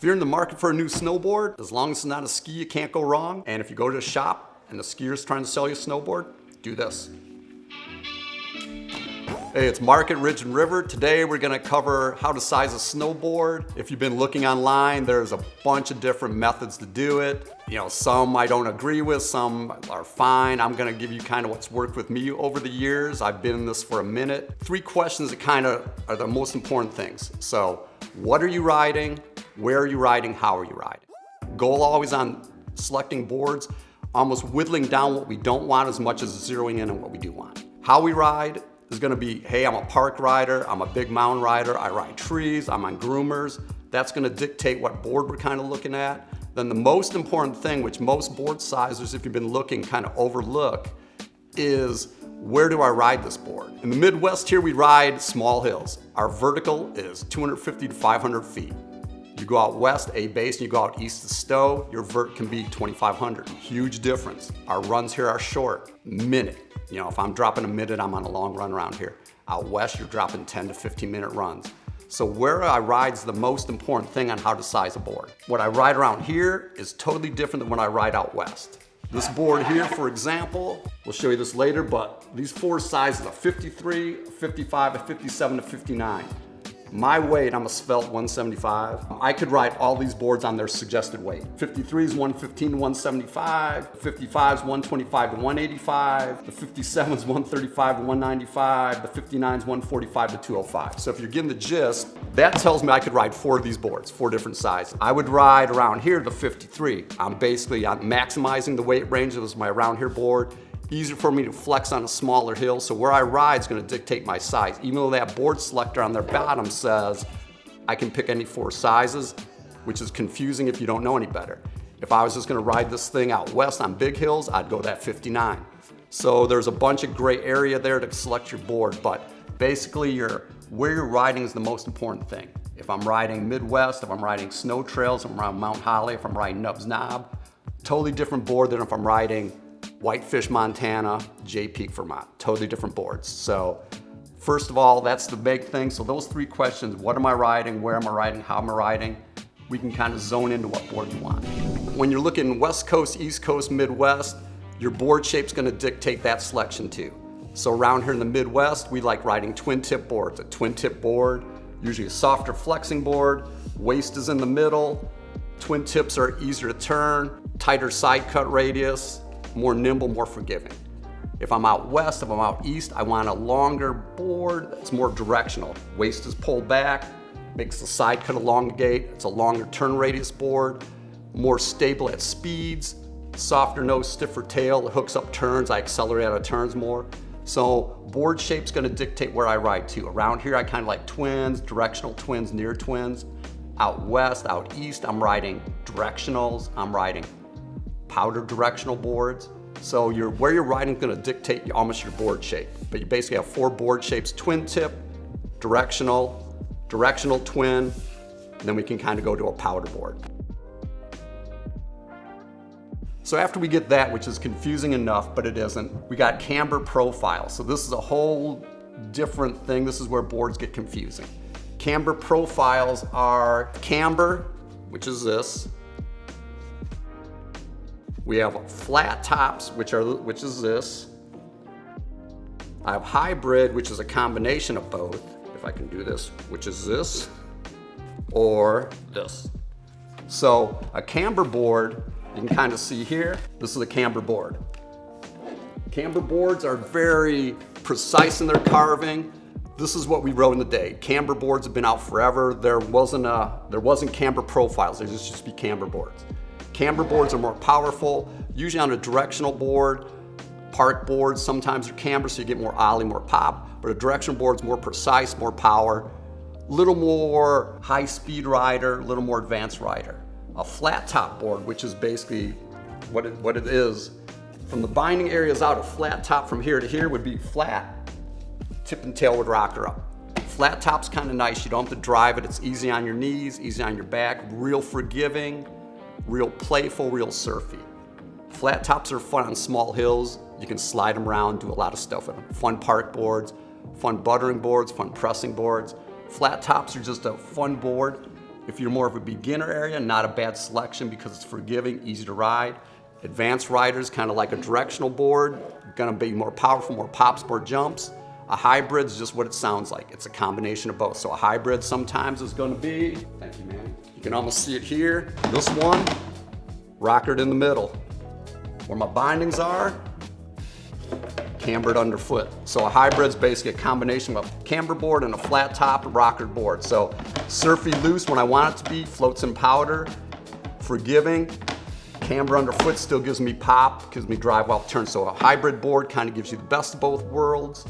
If you're in the market for a new snowboard, as long as it's not a ski, you can't go wrong. And if you go to a shop and the skier's trying to sell you a snowboard, do this. Hey, it's Mark at Ridge and River. Today we're gonna cover how to size a snowboard. If you've been looking online, there's a bunch of different methods to do it. You know, some I don't agree with, some are fine. I'm gonna give you kind of what's worked with me over the years. I've been in this for a minute. 3 questions that kind of are the most important things. So, what are you riding? Where are you riding? How are you riding? Goal always on selecting boards, almost whittling down what we don't want as much as zeroing in on what we do want. How we ride is gonna be, hey, I'm a park rider, I'm a big mountain rider, I ride trees, I'm on groomers. That's gonna dictate what board we're kind of looking at. Then the most important thing, which most board sizers, if you've been looking, kind of overlook, is where do I ride this board? In the Midwest here, we ride small hills. Our vertical is 250 to 500 feet. You go out west, A-base, and you go out east to Stowe, your vert can be 2,500. Huge difference. Our runs here are short, minute. You know, if I'm dropping a minute, I'm on a long run around here. Out west, you're dropping 10 to 15 minute runs. So where I ride is the most important thing on how to size a board. What I ride around here is totally different than when I ride out west. This board here, for example, we'll show you this later, but these 4 sizes, a 53, a 55, a 57, a 59. My weight, I'm a svelte 175. I could ride all these boards on their suggested weight. 53 is 115 to 175, 55 is 125 to 185, the 57 is 135 to 195, the 59 is 145 to 205. So if you're getting the gist, that tells me I could ride 4 of these boards, 4 different sizes. I would ride around here the 53. I'm maximizing the weight range. This is my around here board. Easier for me to flex on a smaller hill, so where I ride is gonna dictate my size. Even though that board selector on their bottom says I can pick any 4 sizes, which is confusing if you don't know any better. If I was just gonna ride this thing out west on big hills, I'd go that 59. So there's a bunch of gray area there to select your board, but basically where you're riding is the most important thing. If I'm riding Midwest, if I'm riding snow trails, if I'm riding Mount Holly, if I'm riding Nubs Knob, totally different board than if I'm riding Whitefish, Montana, Jay Peak, Vermont. Totally different boards. So first of all, that's the big thing. So those 3 questions, what am I riding, where am I riding, how am I riding, we can kind of zone into what board you want. When you're looking West Coast, East Coast, Midwest, your board shape's gonna dictate that selection too. So around here in the Midwest, we like riding twin tip boards. A twin tip board, usually a softer flexing board, waist is in the middle, twin tips are easier to turn, tighter side cut radius, more nimble, more forgiving. If I'm out west, if I'm out east, I want a longer board that's more directional. Waist is pulled back, makes the side cut elongate. It's a longer turn radius board, more stable at speeds, softer nose, stiffer tail, it hooks up turns, I accelerate out of turns more. So board shape's gonna dictate where I ride too. Around here, I kind of like twins, directional twins, near twins. Out west, out east, I'm riding directionals, I'm riding powder directional boards. So where you're riding is gonna dictate almost your board shape. But you basically have 4 board shapes: twin tip, directional twin, and then we can kind of go to a powder board. So after we get that, which is confusing enough, but it isn't, we got camber profile. So this is a whole different thing. This is where boards get confusing. Camber profiles are camber, which is this. We have flat tops, which is this. I have hybrid, which is a combination of both, if I can do this, which is this, or this. So a camber board, you can kind of see here, this is a camber board. Camber boards are very precise in their carving. This is what we rode in the day. Camber boards have been out forever. There wasn't camber profiles, there used to just be camber boards. Camber boards are more powerful, usually on a directional board. Park boards, sometimes they're camber, so you get more ollie, more pop, but a directional board's more precise, more power, little more high-speed rider, a little more advanced rider. A flat top board, which is basically what it is, from the binding areas out, a flat top from here to here would be flat. Tip and tail would rock her up. Flat top's kind of nice, you don't have to drive it, it's easy on your knees, easy on your back, real forgiving, real playful, real surfy. Flat tops are fun on small hills. You can slide them around, do a lot of stuff with them. Fun park boards, fun buttering boards, fun pressing boards. Flat tops are just a fun board. If you're more of a beginner area, not a bad selection because it's forgiving, easy to ride. Advanced riders, kind of like a directional board, gonna be more powerful, more pops, more jumps. A hybrid is just what it sounds like. It's a combination of both. So a hybrid sometimes is gonna be, thank you, man. You can almost see it here. This one, rockered in the middle. Where my bindings are, cambered underfoot. So a hybrid's basically a combination of a camber board and a flat top rockered board. So surfy loose when I want it to be, floats in powder, forgiving. Camber underfoot still gives me pop, gives me drive while turn. So a hybrid board kind of gives you the best of both worlds,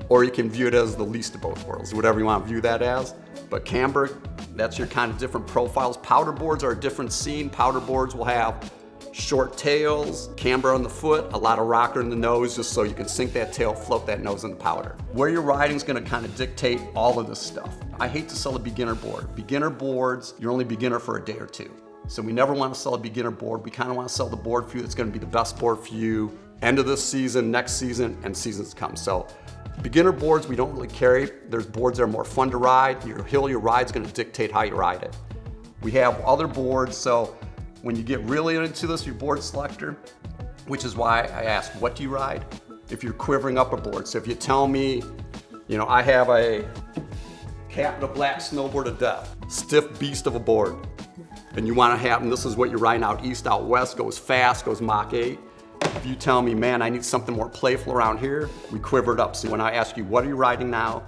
or you can view it as the least of both worlds, whatever you want to view that as. But camber, that's your kind of different profiles. Powder boards are a different scene. Powder boards will have short tails, camber on the foot, a lot of rocker in the nose, just so you can sink that tail, float that nose in the powder. Where you're riding is going to kind of dictate all of this stuff. I hate to sell a beginner board. Beginner boards, you're only beginner for a day or two. So we never want to sell a beginner board. We kind of want to sell the board for you that's going to be the best board for you end of this season, next season, and seasons to come. So beginner boards we don't really carry. There's boards that are more fun to ride. Your hill you ride is going to dictate how you ride it. We have other boards, so when you get really into this, your board selector, which is why I ask, what do you ride? If you're quivering up a board. So if you tell me, you know, I have a Capita Black Snowboard of Death, stiff beast of a board, and you want to have, and this is what you're riding out east, out west, goes fast, goes Mach 8. If you tell me, man, I need something more playful around here, we quiver it up. So when I ask you, what are you riding now?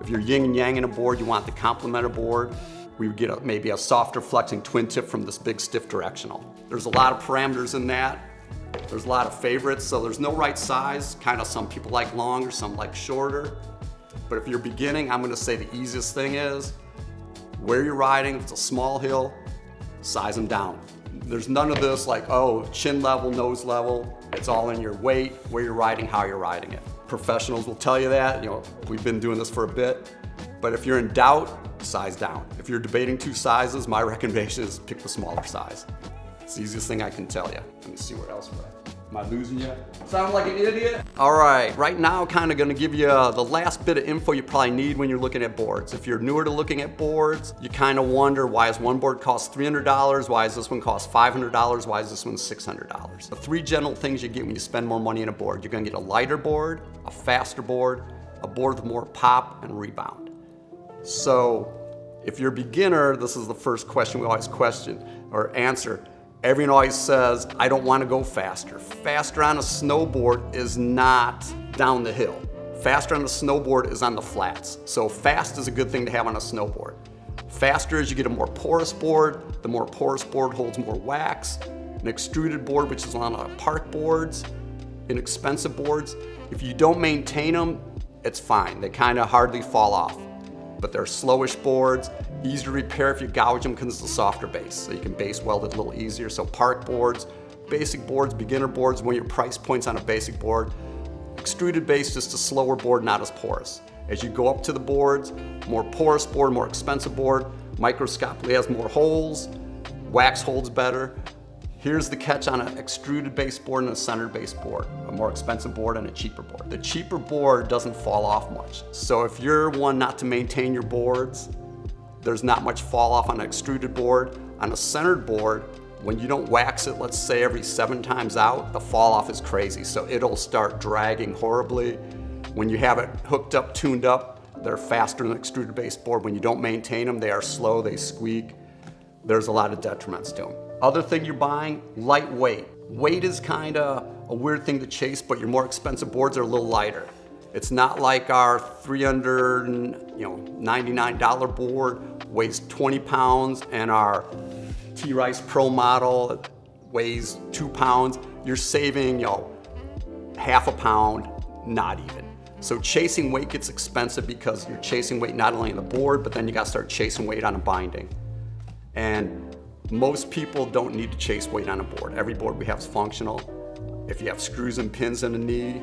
If you're yin and yang in a board, you want the complementer board, we would get maybe a softer flexing twin tip from this big stiff directional. There's a lot of parameters in that. There's a lot of favorites, so there's no right size. Kind of some people like longer, some like shorter. But if you're beginning, I'm gonna say the easiest thing is, where you're riding, if it's a small hill, size them down. There's none of this like, oh, chin level, nose level. It's all in your weight, where you're riding, how you're riding it. Professionals will tell you that. You know, we've been doing this for a bit. But if you're in doubt, size down. If you're debating two sizes, my recommendation is pick the smaller size. It's the easiest thing I can tell you. Let me see where else we're at. Am I losing you? Sound like an idiot? All right, right now kind of gonna give you the last bit of info you probably need when you're looking at boards. If you're newer to looking at boards, you kind of wonder, why does one board cost $300? Why does this one cost $500? Why is this one $600? The three general things you get when you spend more money on a board. You're gonna get a lighter board, a faster board, a board with more pop and rebound. So if you're a beginner, this is the first question we always question or answer. Everyone always says, I don't want to go faster. Faster on a snowboard is not down the hill. Faster on a snowboard is on the flats. So fast is a good thing to have on a snowboard. Faster is you get a more porous board. The more porous board holds more wax. An extruded board, which is on park boards, inexpensive boards. If you don't maintain them, it's fine. They kind of hardly fall off. But they're slowish boards, easy to repair if you gouge them because it's a softer base. So you can base weld it a little easier. So park boards, basic boards, beginner boards, when your price point's on a basic board. Extruded base, just a slower board, not as porous. As you go up to the boards, more porous board, more expensive board, microscopically has more holes, wax holds better. Here's the catch on an extruded base board and a centered base board, a more expensive board and a cheaper board. The cheaper board doesn't fall off much. So if you're one not to maintain your boards, there's not much fall off on an extruded board. On a centered board, when you don't wax it, let's say every 7 times out, the fall off is crazy. So it'll start dragging horribly. When you have it hooked up, tuned up, they're faster than an extruded base board. When you don't maintain them, they are slow, they squeak. There's a lot of detriments to them. Other thing you're buying, lightweight. Weight is kind of a weird thing to chase, but your more expensive boards are a little lighter. It's not like our $399 board weighs 20 pounds and our T-Rice Pro model weighs 2 pounds. You're saving, half a pound, not even. So chasing weight gets expensive because you're chasing weight not only on the board, but then you got to start chasing weight on a binding. And most people don't need to chase weight on a board. Every board we have is functional. If you have screws and pins in the knee,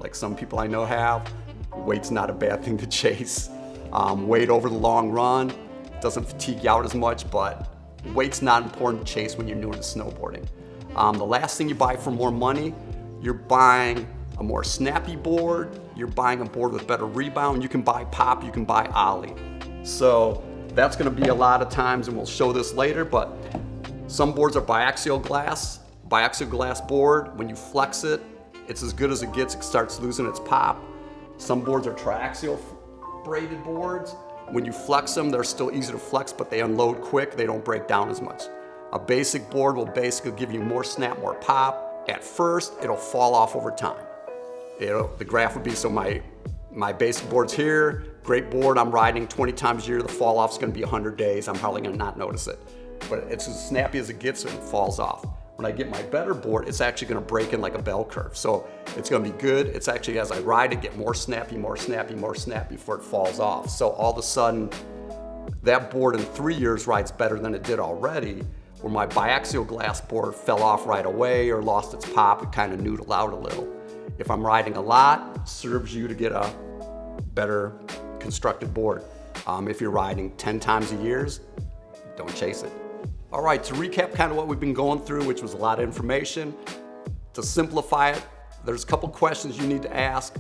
like some people I know have, weight's not a bad thing to chase. Weight over the long run doesn't fatigue you out as much, but weight's not important to chase when you're new to snowboarding. The last thing you buy for more money, you're buying a more snappy board, you're buying a board with better rebound, you can buy pop, you can buy ollie. So That's gonna be a lot of times, and we'll show this later, but some boards are biaxial glass board. When you flex it, it's as good as it gets. It starts losing its pop. Some boards are triaxial braided boards. When you flex them, they're still easy to flex, but they unload quick. They don't break down as much. A basic board will basically give you more snap, more pop. At first, it'll fall off over time. The graph would be, so my basic board's here, great board, I'm riding 20 times a year, the fall off's gonna be 100 days, I'm probably gonna not notice it. But it's as snappy as it gets and it falls off. When I get my better board, it's actually gonna break in like a bell curve. So it's gonna be good. It's actually, as I ride it, get more snappy, more snappy, more snappy before it falls off. So all of a sudden, that board in 3 years rides better than it did already, where my biaxial glass board fell off right away or lost its pop, it kind of noodled out a little. If I'm riding a lot, serves you to get a better constructed board. If you're riding 10 times a year, don't chase it. All right, to recap kind of what we've been going through, which was a lot of information, to simplify it, there's a couple questions you need to ask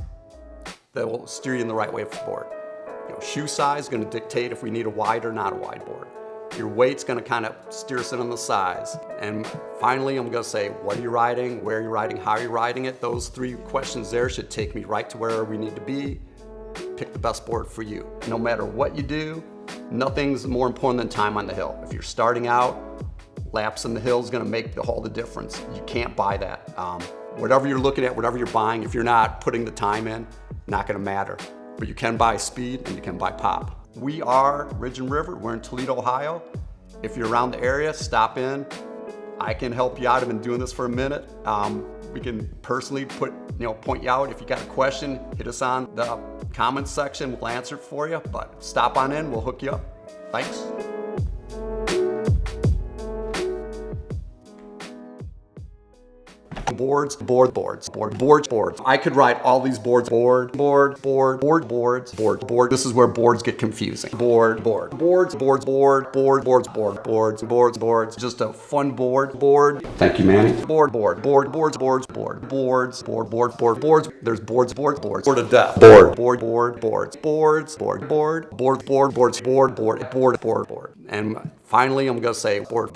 that will steer you in the right way for the board. Shoe size is gonna dictate if we need a wide or not a wide board. Your weight's gonna kind of steer us in on the size. And finally, I'm gonna say, what are you riding, where are you riding, how are you riding it? Those 3 questions there should take me right to where we need to be. Pick the best board for you. No matter what you do, nothing's more important than time on the hill. If you're starting out, laps in the hill is gonna make all the difference. You can't buy that. Whatever you're looking at, whatever you're buying, if you're not putting the time in, not gonna matter. But you can buy speed and you can buy pop. We are Ridge and River. We're in Toledo, Ohio. If you're around the area, stop in. I can help you out. I've been doing this for a minute. We can personally point you out. If you got a question, hit us on the comments section. We'll answer it for you. But stop on in. We'll hook you up. Thanks. Boards. I could ride all these boards. Board. This is where boards get confusing. Boards. Just a fun board. Thank you, Manny. Boards. There's boards. Board of death. Boards. And finally, I'm gonna say board.